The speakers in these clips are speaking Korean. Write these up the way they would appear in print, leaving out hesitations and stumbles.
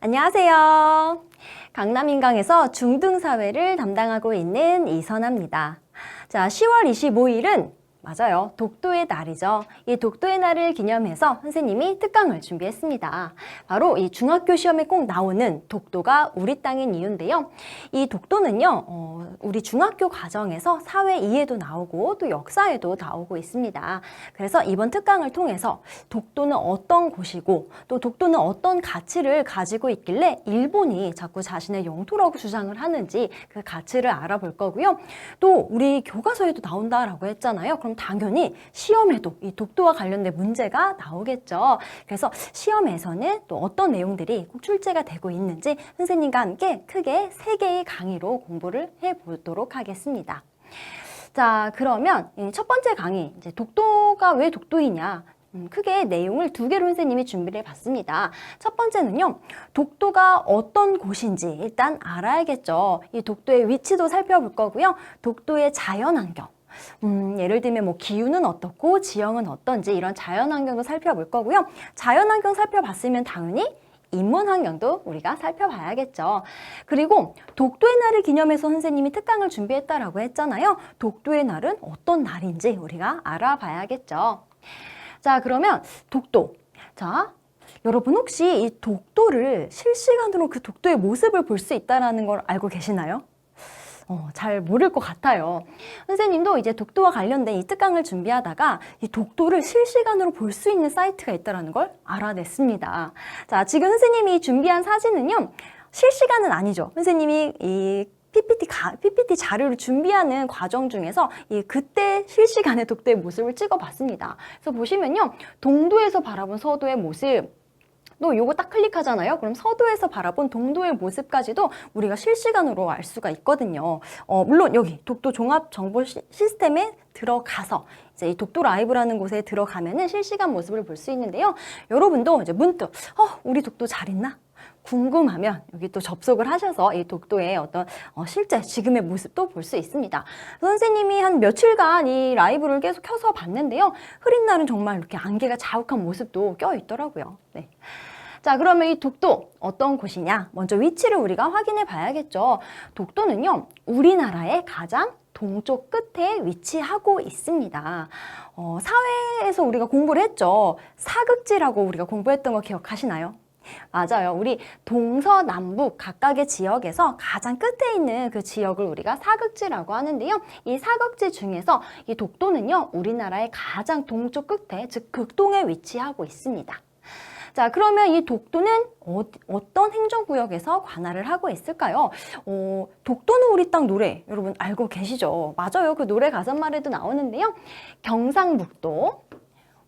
안녕하세요. 강남인강에서 중등사회를 담당하고 있는 이선아입니다. 자, 10월 25일은 맞아요. 독도의 날이죠. 이 독도의 날을 기념해서 선생님이 특강을 준비했습니다. 바로 이 중학교 시험에 꼭 나오는 독도가 우리 땅인 이유인데요. 이 독도는요, 우리 중학교 과정에서 사회 이해도 나오고 또 역사에도 나오고 있습니다. 그래서 이번 특강을 통해서 독도는 어떤 곳이고 또 독도는 어떤 가치를 가지고 있길래 일본이 자꾸 자신의 영토라고 주장을 하는지 그 가치를 알아볼 거고요. 또 우리 교과서에도 나온다라고 했잖아요. 그럼 당연히 시험에도 이 독도와 관련된 문제가 나오겠죠. 그래서 시험에서는 또 어떤 내용들이 꼭 출제가 되고 있는지 선생님과 함께 크게 3개의 강의로 공부를 해보도록 하겠습니다. 자, 그러면 첫 번째 강의, 이제 독도가 왜 독도이냐? 크게 내용을 2개로 선생님이 준비를 해봤습니다. 첫 번째는요, 독도가 어떤 곳인지 일단 알아야겠죠. 이 독도의 위치도 살펴볼 거고요. 독도의 자연환경. 예를 들면 뭐 기후는 어떻고 지형은 어떤지 이런 자연환경도 살펴볼 거고요. 자연환경 살펴봤으면 당연히 인문환경도 우리가 살펴봐야겠죠. 그리고 독도의 날을 기념해서 선생님이 특강을 준비했다라고 했잖아요. 독도의 날은 어떤 날인지 우리가 알아봐야겠죠. 자, 그러면 독도. 자, 여러분 혹시 이 독도를 실시간으로 그 독도의 모습을 볼 수 있다는 걸 알고 계시나요? 잘 모를 것 같아요. 선생님도 이제 독도와 관련된 이 특강을 준비하다가 이 독도를 실시간으로 볼 수 있는 사이트가 있다는 걸 알아냈습니다. 자, 지금 선생님이 준비한 사진은요, 실시간은 아니죠. 선생님이 이 PPT 자료를 준비하는 과정 중에서 그때 실시간에 독도의 모습을 찍어봤습니다. 그래서 보시면요, 동도에서 바라본 서도의 모습, 또 요거 딱 클릭하잖아요. 그럼 서도에서 바라본 동도의 모습까지도 우리가 실시간으로 알 수가 있거든요. 물론 여기 독도 종합 정보 시스템에 들어가서 이제 이 독도 라이브라는 곳에 들어가면은 실시간 모습을 볼 수 있는데요. 여러분도 이제 문득 우리 독도 잘 있나? 궁금하면 여기 또 접속을 하셔서 이 독도의 어떤 실제 지금의 모습도 볼 수 있습니다. 선생님이 한 며칠간 이 라이브를 계속 켜서 봤는데요. 흐린 날은 정말 이렇게 안개가 자욱한 모습도 껴 있더라고요. 네. 자, 그러면 이 독도 어떤 곳이냐? 먼저 위치를 우리가 확인해 봐야겠죠. 독도는요, 우리나라의 가장 동쪽 끝에 위치하고 있습니다. 사회에서 우리가 공부를 했죠. 사극지라고 우리가 공부했던 거 기억하시나요? 맞아요. 우리 동서남북 각각의 지역에서 가장 끝에 있는 그 지역을 우리가 사극지라고 하는데요. 이 사극지 중에서 이 독도는요, 우리나라의 가장 동쪽 끝에, 즉 극동에 위치하고 있습니다. 자, 그러면 이 독도는 어떤 행정구역에서 관할을 하고 있을까요? 독도는 우리 땅 노래 여러분 알고 계시죠? 맞아요. 그 노래 가사말에도 나오는데요. 경상북도,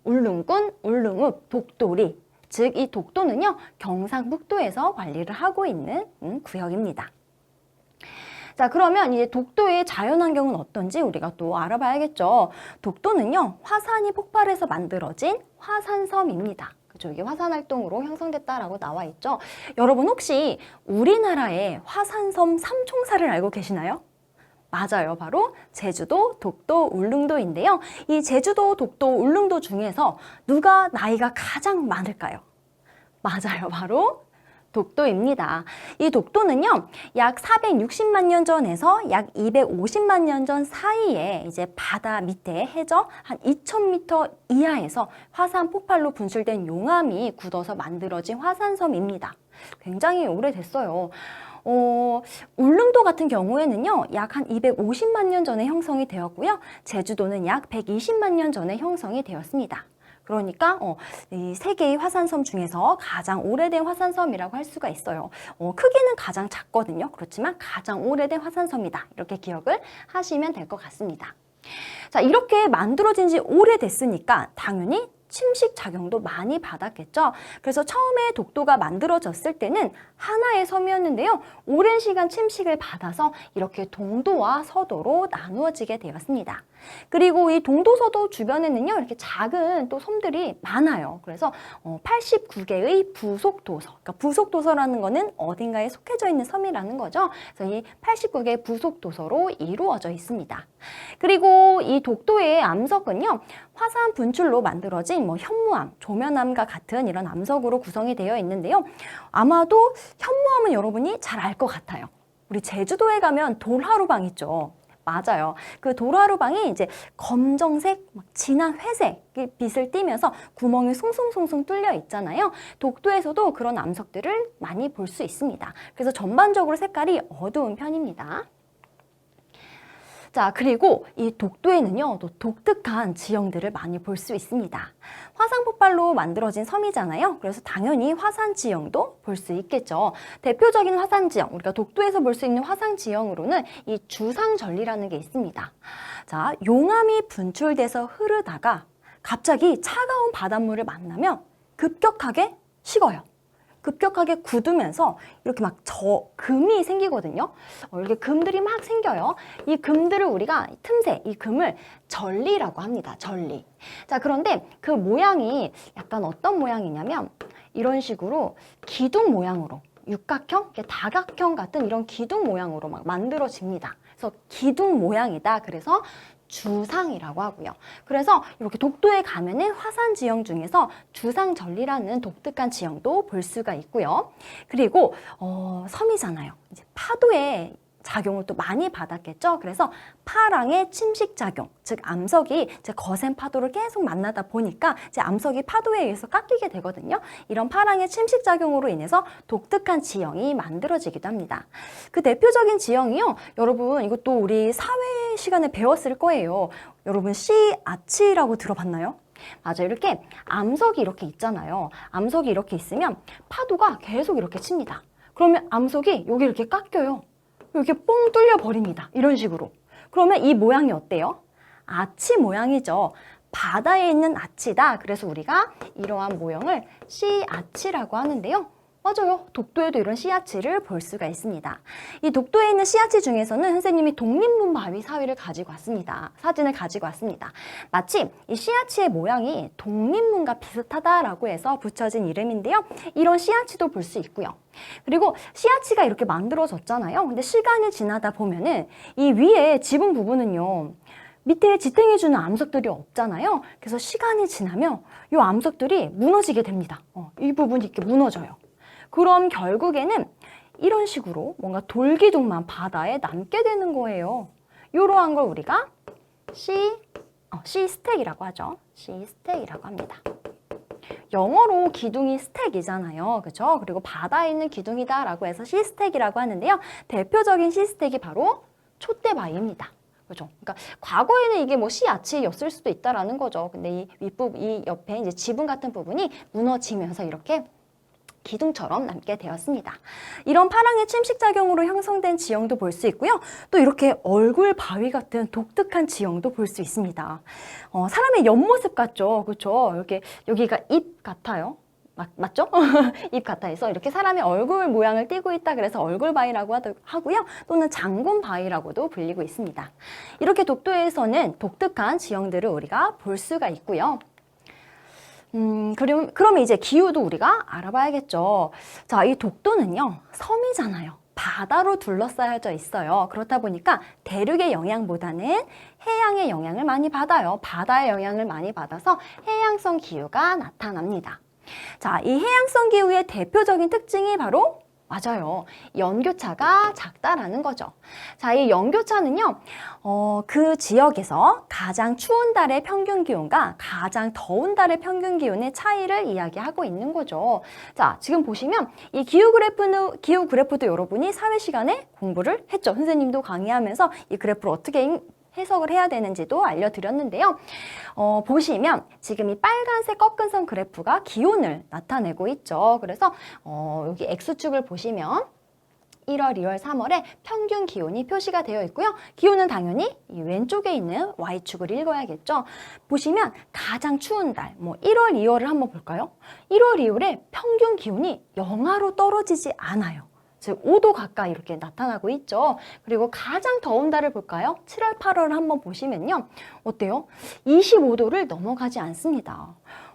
울릉군, 울릉읍, 독도리. 즉, 이 독도는요, 경상북도에서 관리를 하고 있는 구역입니다. 자, 그러면 이제 독도의 자연환경은 어떤지 우리가 또 알아봐야겠죠. 독도는요, 화산이 폭발해서 만들어진 화산섬입니다. 그죠? 이게 화산활동으로 형성됐다라고 나와 있죠. 여러분 혹시 우리나라의 화산섬 3총사를 알고 계시나요? 맞아요. 바로 제주도, 독도, 울릉도인데요. 이 제주도, 독도, 울릉도 중에서 누가 나이가 가장 많을까요? 맞아요. 바로 독도입니다. 이 독도는요, 약 460만 년 전에서 약 250만 년 전 사이에 이제 바다 밑에 해저 한 2000m 이하에서 화산 폭발로 분출된 용암이 굳어서 만들어진 화산섬입니다. 굉장히 오래됐어요. 울릉도 같은 경우에는요, 약 한 250만 년 전에 형성이 되었고요. 제주도는 약 120만 년 전에 형성이 되었습니다. 그러니까 이 3개의 화산섬 중에서 가장 오래된 화산섬이라고 할 수가 있어요. 크기는 가장 작거든요. 그렇지만 가장 오래된 화산섬이다. 이렇게 기억을 하시면 될 것 같습니다. 자, 이렇게 만들어진 지 오래됐으니까 당연히 침식 작용도 많이 받았겠죠. 그래서 처음에 독도가 만들어졌을 때는 하나의 섬이었는데요. 오랜 시간 침식을 받아서 이렇게 동도와 서도로 나누어지게 되었습니다. 그리고 이 동도서도 주변에는요, 이렇게 작은 또 섬들이 많아요. 그래서 89개의 부속도서, 그러니까 부속도서라는 거는 어딘가에 속해져 있는 섬이라는 거죠. 그래서 이 89개의 부속도서로 이루어져 있습니다. 그리고 이 독도의 암석은요, 화산 분출로 만들어진 암석이 뭐 현무암, 조면암과 같은 이런 암석으로 구성이 되어 있는데요. 아마도 현무암은 여러분이 잘 알 것 같아요. 우리 제주도에 가면 돌하루방 있죠. 맞아요. 그 돌하루방이 이제 검정색, 막 진한 회색의 빛을 띠면서 구멍이 송송송송 뚫려 있잖아요. 독도에서도 그런 암석들을 많이 볼 수 있습니다. 그래서 전반적으로 색깔이 어두운 편입니다. 자, 그리고 이 독도에는요, 또 독특한 지형들을 많이 볼 수 있습니다. 화산 폭발로 만들어진 섬이잖아요. 그래서 당연히 화산 지형도 볼 수 있겠죠. 대표적인 화산 지형, 우리가 독도에서 볼 수 있는 화산 지형으로는 이 주상절리라는 게 있습니다. 자, 용암이 분출돼서 흐르다가 갑자기 차가운 바닷물을 만나면 급격하게 식어요. 급격하게 굳으면서 이렇게 막 금이 생기거든요. 이렇게 금들이 막 생겨요. 이 금들을 우리가 틈새, 이 금을 절리라고 합니다. 절리. 자, 그런데 그 모양이 약간 어떤 모양이냐면 이런 식으로 기둥 모양으로 육각형, 다각형 같은 이런 기둥 모양으로 막 만들어집니다. 그래서 기둥 모양이다. 그래서 주상이라고 하고요. 그래서 이렇게 독도에 가면은 화산 지형 중에서 주상절리라는 독특한 지형도 볼 수가 있고요. 그리고 섬이잖아요. 이제 파도에 작용을 또 많이 받았겠죠. 그래서 파랑의 침식작용, 즉 암석이 이제 거센 파도를 계속 만나다 보니까 이제 암석이 파도에 의해서 깎이게 되거든요. 이런 파랑의 침식작용으로 인해서 독특한 지형이 만들어지기도 합니다. 그 대표적인 지형이요. 여러분 이것도 우리 사회 시간에 배웠을 거예요. 여러분 씨아치라고 들어봤나요? 맞아요. 이렇게 암석이 이렇게 있잖아요. 암석이 이렇게 있으면 파도가 계속 이렇게 칩니다. 그러면 암석이 여기 이렇게 깎여요. 이렇게 뽕 뚫려 버립니다. 이런 식으로. 그러면 이 모양이 어때요? 아치 모양이죠. 바다에 있는 아치다. 그래서 우리가 이러한 모형을 씨아치라고 하는데요. 맞아요. 독도에도 이런 씨아치를 볼 수가 있습니다. 이 독도에 있는 씨아치 중에서는 선생님이 독립문 바위 사위를 가지고 왔습니다. 사진을 가지고 왔습니다. 마치 이 씨아치의 모양이 독립문과 비슷하다라고 해서 붙여진 이름인데요. 이런 씨아치도 볼 수 있고요. 그리고 씨아치가 이렇게 만들어졌잖아요. 근데 시간이 지나다 보면은 이 위에 지붕 부분은요. 밑에 지탱해주는 암석들이 없잖아요. 그래서 시간이 지나면 이 암석들이 무너지게 됩니다. 이 부분이 이렇게 무너져요. 그럼 결국에는 이런 식으로 뭔가 돌기둥만 바다에 남게 되는 거예요. 이러한 걸 우리가 시스택이라고 하죠. 시스택이라고 합니다. 영어로 기둥이 스택이잖아요. 그렇죠? 그리고 바다에 있는 기둥이다라고 해서 시스택이라고 하는데요. 대표적인 시스택이 바로 촛대바위입니다. 그죠? 그러니까 과거에는 이게 뭐 씨아치였을 수도 있다라는 거죠. 근데 이 윗부분, 이 옆에 이제 지붕 같은 부분이 무너지면서 이렇게 기둥처럼 남게 되었습니다. 이런 파랑의 침식작용으로 형성된 지형도 볼 수 있고요. 또 이렇게 얼굴 바위 같은 독특한 지형도 볼 수 있습니다. 사람의 옆모습 같죠? 그렇죠? 이렇게 여기가 입 같아요. 맞죠? 입 같아 해서 이렇게 사람의 얼굴 모양을 띠고 있다 그래서 얼굴 바위라고 하고요. 또는 장군 바위라고도 불리고 있습니다. 이렇게 독도에서는 독특한 지형들을 우리가 볼 수가 있고요. 그러면 이제 기후도 우리가 알아봐야겠죠. 자, 이 독도는요, 섬이잖아요. 바다로 둘러싸여져 있어요. 그렇다 보니까 대륙의 영향보다는 해양의 영향을 많이 받아요. 바다의 영향을 많이 받아서 해양성 기후가 나타납니다. 자, 이 해양성 기후의 대표적인 특징이 바로 맞아요. 연교차가 작다라는 거죠. 자, 이 연교차는요, 그 지역에서 가장 추운 달의 평균 기온과 가장 더운 달의 평균 기온의 차이를 이야기하고 있는 거죠. 자, 지금 보시면 이 기후 그래프도 여러분이 사회 시간에 공부를 했죠. 선생님도 강의하면서 이 그래프를 어떻게 해석을 해야 되는지도 알려드렸는데요. 보시면 지금 이 빨간색 꺾은 선 그래프가 기온을 나타내고 있죠. 그래서 여기 X축을 보시면 1월, 2월, 3월에 평균 기온이 표시가 되어 있고요. 기온은 당연히 이 왼쪽에 있는 Y축을 읽어야겠죠. 보시면 가장 추운 달, 1월, 2월을 한번 볼까요? 1월, 2월에 평균 기온이 영하로 떨어지지 않아요. 즉 5도 가까이 이렇게 나타나고 있죠. 그리고 가장 더운 달을 볼까요? 7월, 8월을 한번 보시면요. 어때요? 25도를 넘어가지 않습니다.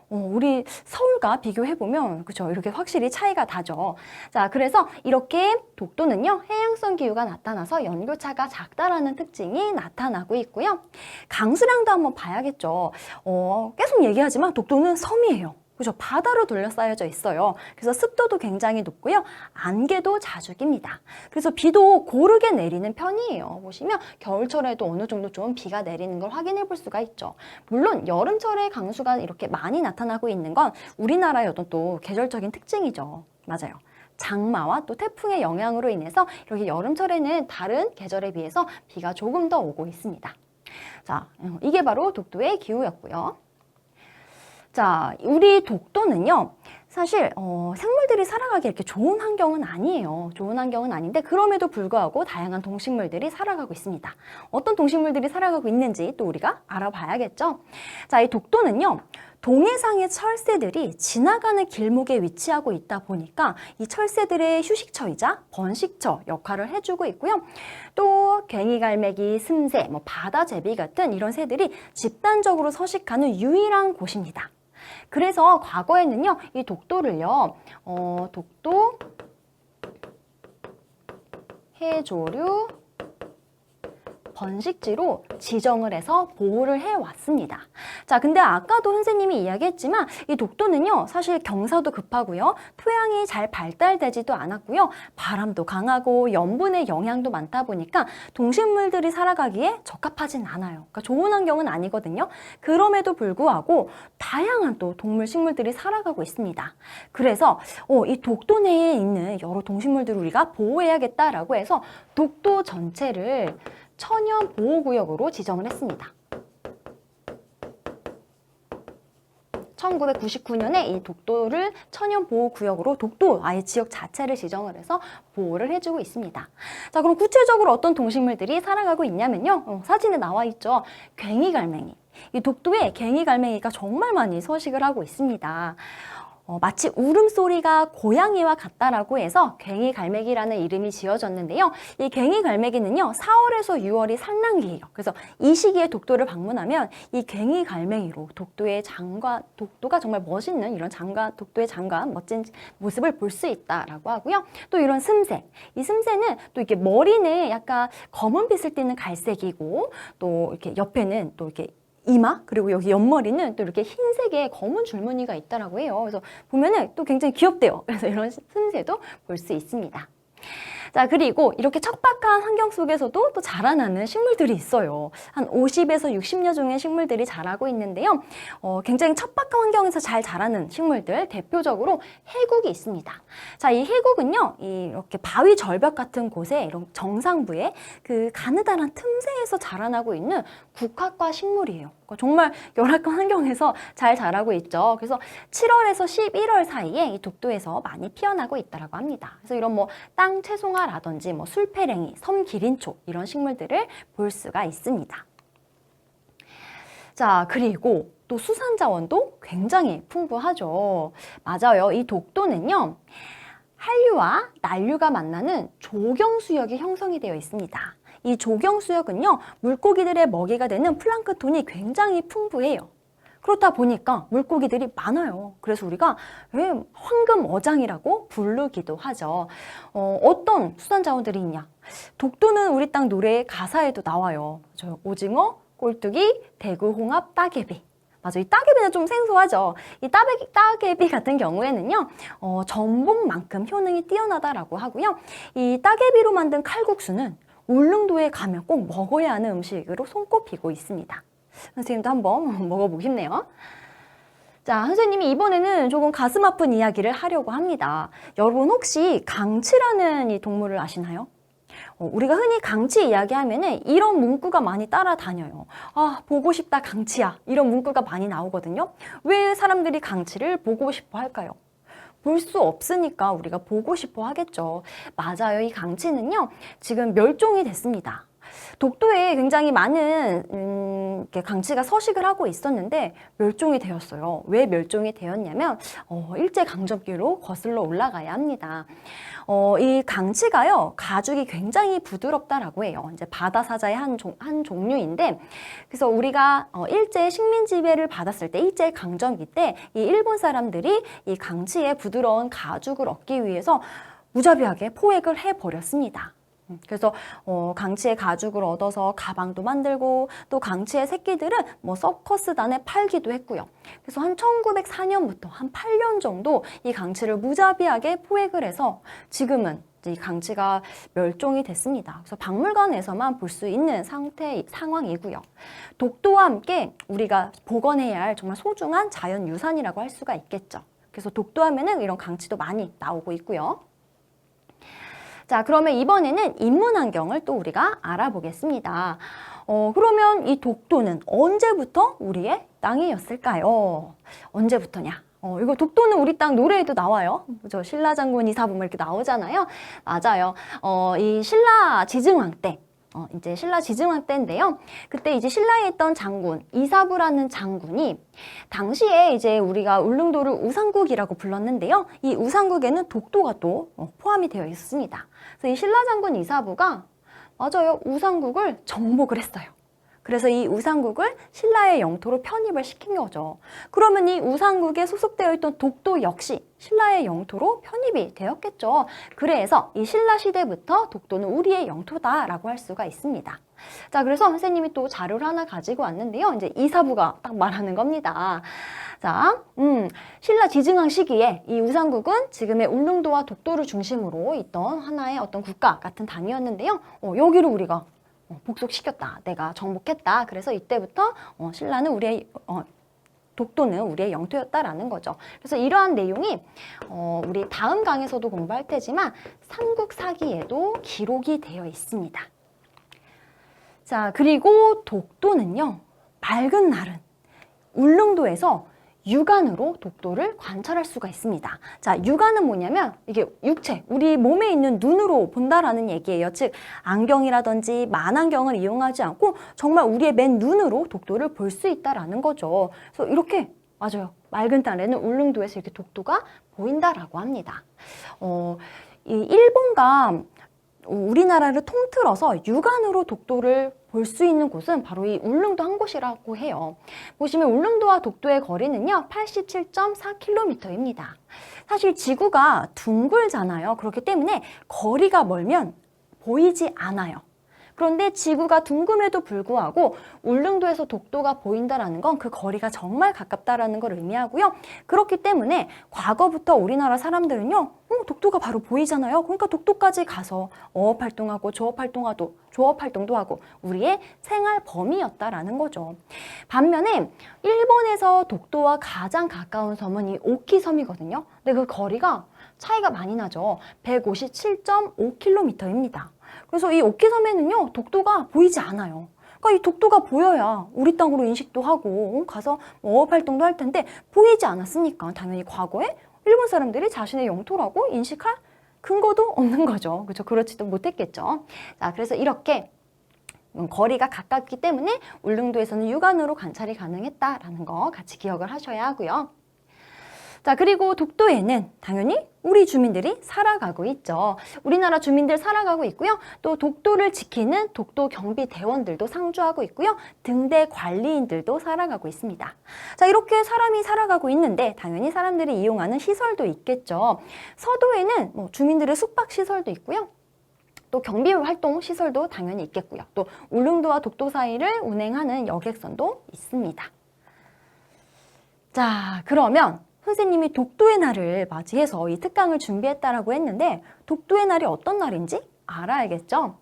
우리 서울과 비교해보면, 그죠? 이렇게 확실히 차이가 나죠. 자, 그래서 이렇게 독도는요, 해양성 기후가 나타나서 연교차가 작다라는 특징이 나타나고 있고요. 강수량도 한번 봐야겠죠. 계속 얘기하지만 독도는 섬이에요. 그죠? 바다로 둘러싸여져 있어요. 그래서 습도도 굉장히 높고요. 안개도 자주 깁니다. 그래서 비도 고르게 내리는 편이에요. 보시면 겨울철에도 어느 정도 좀 비가 내리는 걸 확인해 볼 수가 있죠. 물론 여름철에 강수가 이렇게 많이 나타나고 있는 건 우리나라의 어떤 또 계절적인 특징이죠. 맞아요. 장마와 또 태풍의 영향으로 인해서 이렇게 여름철에는 다른 계절에 비해서 비가 조금 더 오고 있습니다. 자, 이게 바로 독도의 기후였고요. 자, 우리 독도는요, 사실 생물들이 살아가기 이렇게 좋은 환경은 아니에요. 좋은 환경은 아닌데 그럼에도 불구하고 다양한 동식물들이 살아가고 있습니다. 어떤 동식물들이 살아가고 있는지 또 우리가 알아봐야겠죠. 자, 이 독도는요, 동해상의 철새들이 지나가는 길목에 위치하고 있다 보니까 이 철새들의 휴식처이자 번식처 역할을 해주고 있고요. 또 괭이갈매기, 슴새, 바다제비 같은 이런 새들이 집단적으로 서식하는 유일한 곳입니다. 그래서 과거에는요, 이 독도를요, 독도 해조류 번식지로 지정을 해서 보호를 해왔습니다. 자, 근데 아까도 선생님이 이야기했지만 이 독도는요, 사실 경사도 급하고요, 토양이 잘 발달되지도 않았고요, 바람도 강하고 염분의 영향도 많다 보니까 동식물들이 살아가기에 적합하진 않아요. 그러니까 좋은 환경은 아니거든요. 그럼에도 불구하고 다양한 또 동물, 식물들이 살아가고 있습니다. 그래서 이 독도 내에 있는 여러 동식물들을 우리가 보호해야겠다라고 해서 독도 전체를 천연보호구역으로 지정을 했습니다. 1999년에 이 독도를 천연보호구역으로 독도 아예 지역 자체를 지정을 해서 보호를 해주고 있습니다. 자, 그럼 구체적으로 어떤 동식물들이 살아가고 있냐면요. 사진에 나와 있죠. 괭이갈매기. 이 독도에 괭이갈매기가 정말 많이 서식을 하고 있습니다. 마치 울음소리가 고양이와 같다라고 해서 괭이갈매기라는 이름이 지어졌는데요. 이 괭이갈매기는요, 4월에서 6월이 산란기예요. 그래서 이 시기에 독도를 방문하면 이 괭이갈매기로 독도가 정말 멋있는 이런 독도의 장관, 멋진 모습을 볼 수 있다라고 하고요. 또 이런 슴새. 이 슴새는 또 이렇게 머리는 약간 검은빛을 띠는 갈색이고, 또 이렇게 옆에는 또 이렇게 이마, 그리고 여기 옆머리는 또 이렇게 흰색의 검은 줄무늬가 있다라고 해요. 그래서 보면은 또 굉장히 귀엽대요. 그래서 이런 슴새도 볼 수 있습니다. 자, 그리고 이렇게 척박한 환경 속에서도 또 자라나는 식물들이 있어요. 한 50에서 60여 종의 식물들이 자라고 있는데요. 굉장히 척박한 환경에서 잘 자라는 식물들, 대표적으로 해국이 있습니다. 자, 이 해국은요, 이렇게 바위 절벽 같은 곳에 이런 정상부에 그 가느다란 틈새에서 자라나고 있는 국화과 식물이에요. 그러니까 정말 열악한 환경에서 잘 자라고 있죠. 그래서 7월에서 11월 사이에 이 독도에서 많이 피어나고 있다고 합니다. 그래서 이런 땅 채송화라든지 술패랭이, 섬기린초 이런 식물들을 볼 수가 있습니다. 자, 그리고 또 수산 자원도 굉장히 풍부하죠. 맞아요. 이 독도는요, 한류와 난류가 만나는 조경수역이 형성이 되어 있습니다. 이 조경수역은요, 물고기들의 먹이가 되는 플랑크톤이 굉장히 풍부해요. 그렇다 보니까 물고기들이 많아요. 그래서 우리가 황금어장이라고 부르기도 하죠. 어떤 수산 자원들이 있냐? 독도는 우리 땅 노래의 가사에도 나와요. 오징어, 꼴뚜기, 대구, 홍합, 따개비. 맞아, 이 따개비는 좀 생소하죠. 이 따개비 같은 경우에는요, 전복만큼 효능이 뛰어나다라고 하고요. 이 따개비로 만든 칼국수는 울릉도에 가면 꼭 먹어야 하는 음식으로 손꼽히고 있습니다. 선생님도 한번 먹어보고 싶네요. 자, 선생님이 이번에는 조금 가슴 아픈 이야기를 하려고 합니다. 여러분 혹시 강치라는 이 동물을 아시나요? 우리가 흔히 강치 이야기하면은 이런 문구가 많이 따라다녀요. 아, 보고 싶다 강치야. 이런 문구가 많이 나오거든요. 왜 사람들이 강치를 보고 싶어 할까요? 볼 수 없으니까 우리가 보고 싶어 하겠죠. 맞아요. 이 강치는요, 지금 멸종이 됐습니다. 독도에 굉장히 많은 이렇게 강치가 서식을 하고 있었는데 멸종이 되었어요. 왜 멸종이 되었냐면 일제강점기로 거슬러 올라가야 합니다. 이 강치가요, 가죽이 굉장히 부드럽다라고 해요. 이제 바다사자의 한 종류인데, 그래서 우리가 일제 식민 지배를 받았을 때, 일제 강점기 때 이 일본 사람들이 이 강치의 부드러운 가죽을 얻기 위해서 무자비하게 포획을 해버렸습니다. 그래서 강치의 가죽을 얻어서 가방도 만들고 또 강치의 새끼들은 뭐 서커스단에 팔기도 했고요. 그래서 한 1904년부터 한 8년 정도 이 강치를 무자비하게 포획을 해서 지금은 이 강치가 멸종이 됐습니다. 그래서 박물관에서만 볼 수 있는 상황이고요. 독도와 함께 우리가 복원해야 할 정말 소중한 자연유산이라고 할 수가 있겠죠. 그래서 독도 하면은 이런 강치도 많이 나오고 있고요. 자, 그러면 이번에는 인문환경을 또 우리가 알아보겠습니다. 그러면 이 독도는 언제부터 우리의 땅이었을까요? 언제부터냐? 이거 독도는 우리 땅 노래에도 나와요. 그죠? 신라 장군 이사부 이렇게 나오잖아요. 맞아요. 이 신라 지증왕 때. 이제 신라 지증왕 때인데요. 그때 이제 신라에 있던 장군 이사부라는 장군이 당시에 이제 우리가 울릉도를 우상국이라고 불렀는데요. 이 우상국에는 독도가 또 포함이 되어 있습니다. 그래서 이 신라 장군 이사부가 맞아요. 우상국을 정복을 했어요. 그래서 이 우상국을 신라의 영토로 편입을 시킨 거죠. 그러면 이 우상국에 소속되어 있던 독도 역시 신라의 영토로 편입이 되었겠죠. 그래서 이 신라 시대부터 독도는 우리의 영토다라고 할 수가 있습니다. 자, 그래서 선생님이 또 자료를 하나 가지고 왔는데요. 이제 이사부가 딱 말하는 겁니다. 자, 신라 지증왕 시기에 이 우상국은 지금의 울릉도와 독도를 중심으로 있던 하나의 어떤 국가 같은 당이었는데요. 여기를 우리가 복속시켰다. 내가 정복했다. 그래서 이때부터 신라는 우리의 독도는 우리의 영토였다라는 거죠. 그래서 이러한 내용이 우리 다음 강에서도 공부할 테지만 삼국사기에도 기록이 되어 있습니다. 자, 그리고 독도는요. 맑은 날은 울릉도에서 육안으로 독도를 관찰할 수가 있습니다. 자, 육안은 뭐냐면 이게 육체, 우리 몸에 있는 눈으로 본다라는 얘기예요. 즉, 안경이라든지 만안경을 이용하지 않고 정말 우리의 맨 눈으로 독도를 볼 수 있다라는 거죠. 그래서 이렇게 맞아요. 맑은 날에는 울릉도에서 이렇게 독도가 보인다라고 합니다. 이 일본과 우리나라를 통틀어서 육안으로 독도를 볼 수 있는 곳은 바로 이 울릉도 한 곳이라고 해요. 보시면 울릉도와 독도의 거리는요 87.4km입니다. 사실 지구가 둥글잖아요. 그렇기 때문에 거리가 멀면 보이지 않아요. 그런데 지구가 둥금에도 불구하고 울릉도에서 독도가 보인다는 건 그 거리가 정말 가깝다라는 걸 의미하고요. 그렇기 때문에 과거부터 우리나라 사람들은요. 독도가 바로 보이잖아요. 그러니까 독도까지 가서 어업활동하고 조업활동도 하고 우리의 생활 범위였다라는 거죠. 반면에 일본에서 독도와 가장 가까운 섬은 이 오키섬이거든요. 근데 그 거리가 차이가 많이 나죠. 157.5km입니다. 그래서 이 오키섬에는요, 독도가 보이지 않아요. 그러니까 이 독도가 보여야 우리 땅으로 인식도 하고 가서 어업활동도 할 텐데 보이지 않았으니까 당연히 과거에 일본 사람들이 자신의 영토라고 인식할 근거도 없는 거죠. 그렇죠? 그렇지도 못했겠죠. 자, 그래서 이렇게 거리가 가깝기 때문에 울릉도에서는 육안으로 관찰이 가능했다라는 거 같이 기억을 하셔야 하고요. 자, 그리고 독도에는 당연히 우리 주민들이 살아가고 있죠. 우리나라 주민들 살아가고 있고요. 또 독도를 지키는 독도 경비대원들도 상주하고 있고요. 등대 관리인들도 살아가고 있습니다. 자, 이렇게 사람이 살아가고 있는데 당연히 사람들이 이용하는 시설도 있겠죠. 서도에는 주민들의 숙박시설도 있고요. 또 경비활동 시설도 당연히 있겠고요. 또 울릉도와 독도 사이를 운행하는 여객선도 있습니다. 자, 그러면 선생님이 독도의 날을 맞이해서 이 특강을 준비했다라고 했는데 독도의 날이 어떤 날인지 알아야겠죠?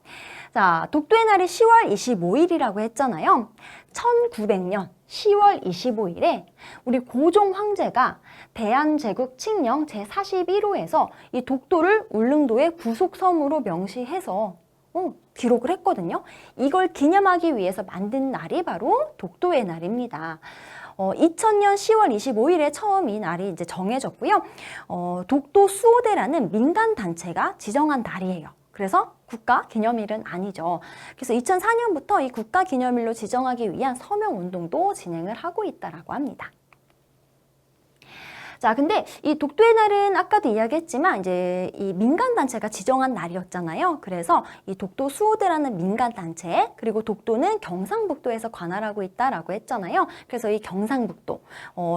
자, 독도의 날이 10월 25일이라고 했잖아요. 1900년 10월 25일에 우리 고종 황제가 대한제국 칙령 제41호에서 이 독도를 울릉도의 부속섬으로 명시해서 기록을 했거든요. 이걸 기념하기 위해서 만든 날이 바로 독도의 날입니다. 2000년 10월 25일에 처음 이 날이 이제 정해졌고요. 독도 수호대라는 민간 단체가 지정한 날이에요. 그래서 국가 기념일은 아니죠. 그래서 2004년부터 이 국가 기념일로 지정하기 위한 서명 운동도 진행을 하고 있다라고 합니다. 자, 근데 이 독도의 날은 아까도 이야기했지만 이제 이 민간단체가 지정한 날이었잖아요. 그래서 이 독도 수호대라는 민간단체, 그리고 독도는 경상북도에서 관할하고 있다라고 했잖아요. 그래서 이 경상북도,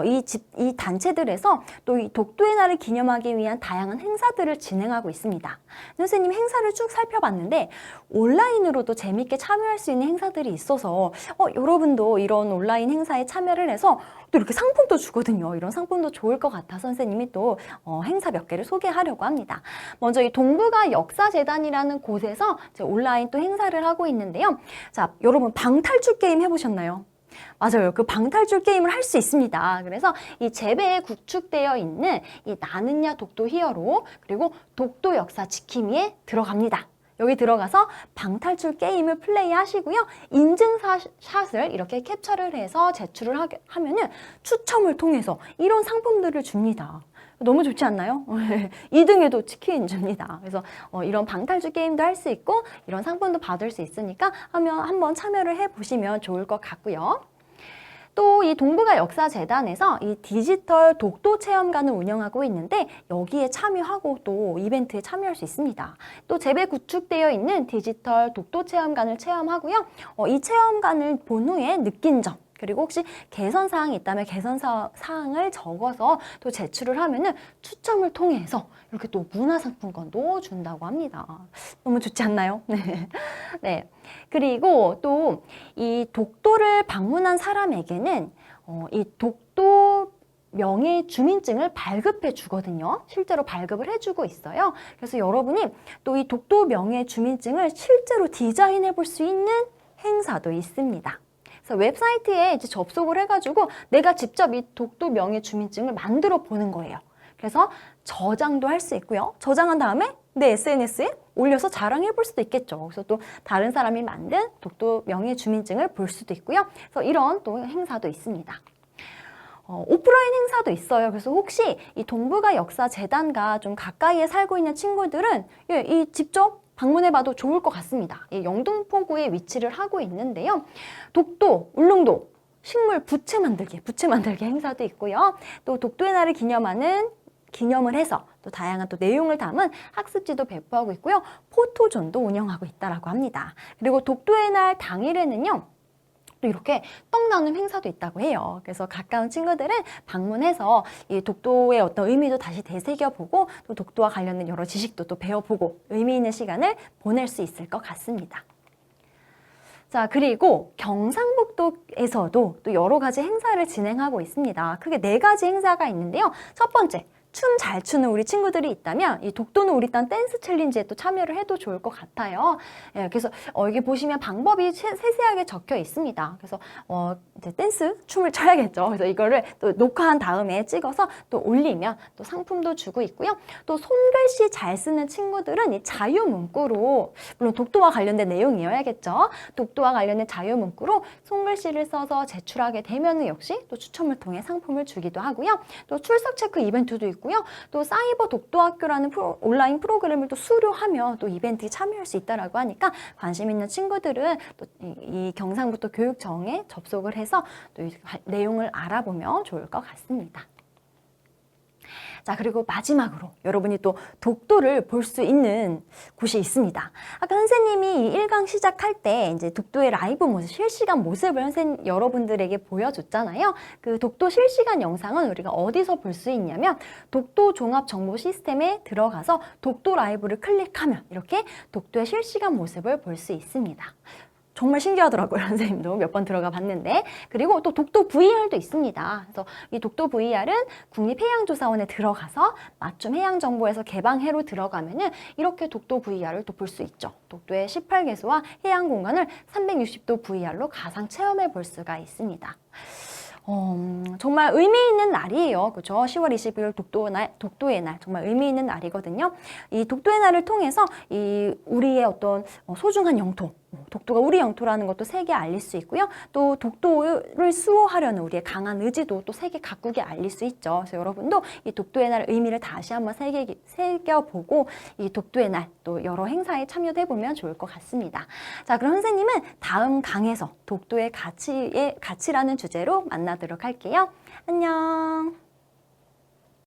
이 단체들에서 또 이 독도의 날을 기념하기 위한 다양한 행사들을 진행하고 있습니다. 선생님 행사를 쭉 살펴봤는데 온라인으로도 재밌게 참여할 수 있는 행사들이 있어서 여러분도 이런 온라인 행사에 참여를 해서 또 이렇게 상품도 주거든요. 이런 상품도 좋을 것 같아서 선생님이 또 행사 몇 개를 소개하려고 합니다. 먼저 이 동북아 역사재단이라는 곳에서 온라인 또 행사를 하고 있는데요. 자, 여러분 방탈출 게임 해보셨나요? 맞아요. 그 방탈출 게임을 할 수 있습니다. 그래서 이 재배에 구축되어 있는 이 나는야 독도 히어로 그리고 독도 역사 지킴이에 들어갑니다. 여기 들어가서 방탈출 게임을 플레이하시고요. 인증샷을 이렇게 캡처를 해서 제출을 하면은 추첨을 통해서 이런 상품들을 줍니다. 너무 좋지 않나요? 2등에도 치킨 줍니다. 그래서 이런 방탈출 게임도 할 수 있고 이런 상품도 받을 수 있으니까 한번 참여를 해보시면 좋을 것 같고요. 또 이 동북아 역사재단에서 이 디지털 독도 체험관을 운영하고 있는데 여기에 참여하고 또 이벤트에 참여할 수 있습니다. 또 재배 구축되어 있는 디지털 독도 체험관을 체험하고요. 이 체험관을 본 후에 느낀 점, 그리고 혹시 개선사항이 있다면 개선사항을 적어서 또 제출을 하면은 추첨을 통해서 이렇게 또 문화상품권도 준다고 합니다. 너무 좋지 않나요? 네. 네. 그리고 또 이 독도를 방문한 사람에게는 이 독도 명예 주민증을 발급해 주거든요. 실제로 발급을 해주고 있어요. 그래서 여러분이 또 이 독도 명예 주민증을 실제로 디자인해 볼 수 있는 행사도 있습니다. 그래서 웹사이트에 이제 접속을 해가지고 내가 직접 이 독도 명예 주민증을 만들어 보는 거예요. 그래서 저장도 할 수 있고요. 저장한 다음에 내 SNS에 올려서 자랑해 볼 수도 있겠죠. 그래서 또 다른 사람이 만든 독도 명예 주민증을 볼 수도 있고요. 그래서 이런 또 행사도 있습니다. 오프라인 행사도 있어요. 그래서 혹시 이 동북아 역사재단과 좀 가까이에 살고 있는 친구들은 이 직접 방문해봐도 좋을 것 같습니다. 이 영등포구에 위치를 하고 있는데요. 독도, 울릉도, 식물 부채 만들기 행사도 있고요. 또 독도의 날을 기념을 해서 또 다양한 또 내용을 담은 학습지도 배포하고 있고요. 포토존도 운영하고 있다라고 합니다. 그리고 독도의 날 당일에는요. 또 이렇게 떡 나눔 행사도 있다고 해요. 그래서 가까운 친구들은 방문해서 이 독도의 어떤 의미도 다시 되새겨보고 또 독도와 관련된 여러 지식도 또 배워보고 의미 있는 시간을 보낼 수 있을 것 같습니다. 자, 그리고 경상북도에서도 또 여러 가지 행사를 진행하고 있습니다. 크게 4가지 행사가 있는데요. 첫 번째, 춤 잘 추는 우리 친구들이 있다면 이 독도는 우리 땅 댄스 챌린지에 또 참여를 해도 좋을 것 같아요. 그래서 여기 보시면 방법이 세세하게 적혀 있습니다. 그래서 이제 춤을 춰야겠죠. 그래서 이거를 또 녹화한 다음에 찍어서 또 올리면 또 상품도 주고 있고요. 또 손글씨 잘 쓰는 친구들은 이 자유 문구로, 물론 독도와 관련된 내용이어야겠죠. 독도와 관련된 자유 문구로 손글씨를 써서 제출하게 되면 역시 또 추첨을 통해 상품을 주기도 하고요. 또 출석 체크 이벤트도 있고요. 또 사이버 독도학교라는 온라인 프로그램을 또 수료하면 또 이벤트에 참여할 수 있다라고 하니까 관심 있는 친구들은 또 이 경상북도 교육청에 접속을 해서 또 이 내용을 알아보면 좋을 것 같습니다. 자, 그리고 마지막으로 여러분이 또 독도를 볼 수 있는 곳이 있습니다. 아까 선생님이 이 1강 시작할 때 이제 독도의 라이브 모습, 실시간 모습을 여러분들에게 보여줬잖아요. 그 독도 실시간 영상은 우리가 어디서 볼 수 있냐면 독도 종합 정보 시스템에 들어가서 독도 라이브를 클릭하면 이렇게 독도의 실시간 모습을 볼 수 있습니다. 정말 신기하더라고요. 선생님도 몇 번 들어가 봤는데. 그리고 또 독도 VR도 있습니다. 그래서 이 독도 VR은 국립해양조사원에 들어가서 맞춤 해양정보에서 개방해로 들어가면은 이렇게 독도 VR을 또 볼 수 있죠. 독도의 18개소와 해양공간을 360도 VR로 가상 체험해 볼 수가 있습니다. 정말 의미 있는 날이에요. 그렇죠? 10월 20일 독도의 날 정말 의미 있는 날이거든요. 이 독도의 날을 통해서 이 우리의 어떤 소중한 영토, 독도가 우리 영토라는 것도 세계에 알릴 수 있고요. 또 독도를 수호하려는 우리의 강한 의지도 또 세계 각국에 알릴 수 있죠. 그래서 여러분도 이 독도의 날 의미를 다시 한번 새겨보고 이 독도의 날 또 여러 행사에 참여해보면 좋을 것 같습니다. 자, 그럼 선생님은 다음 강에서 독도의 가치라는 주제로 만나도록 할게요. 안녕.